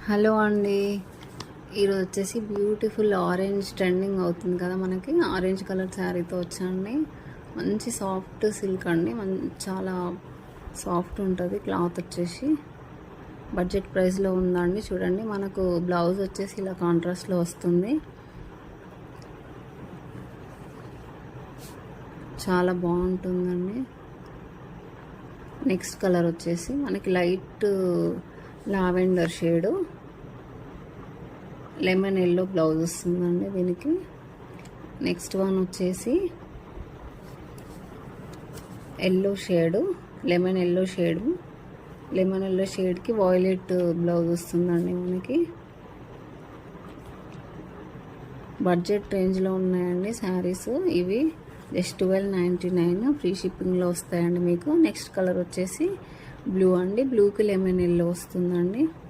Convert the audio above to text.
Hello అండి. ఈరోజు వచ్చేసి బ్యూటిఫుల్ ఆరెంజ్ ట్రెండింగ్ అవుతుంది కదా, మనకి ఆరెంజ్ కలర్ శారీతో వచ్చండి. మంచి సాఫ్ట్ సిల్క్ అండి, చాలా సాఫ్ట్ ఉంటుంది. క్లాత్ వచ్చేసి బడ్జెట్ ప్రైస్లో ఉందండి. చూడండి, మనకు బ్లౌజ్ వచ్చేసి ఇలా కాంట్రాస్ట్లో వస్తుంది. చాలా బాగుంటుందండి. నెక్స్ట్ కలర్ వచ్చేసి మనకి light lavender shade, lemon yellow blouse వస్తుందండి దీనికి. నెక్స్ట్ వన్ వచ్చేసి ఎల్లో షేడు, లెమన్ ఎల్లో షేడ్కి వాయిలెట్ బ్లౌజ్ వస్తుందండి మనకి. బడ్జెట్ రేంజ్లో ఉన్నాయండి శారీస్ ఇవి. జస్ట్ 1299 ఫ్రీ షిప్పింగ్లో వస్తాయండి మీకు. నెక్స్ట్ కలర్ వచ్చేసి బ్లూ అండి. బ్లూకి లెమన్ ఎల్లో వస్తుందండి.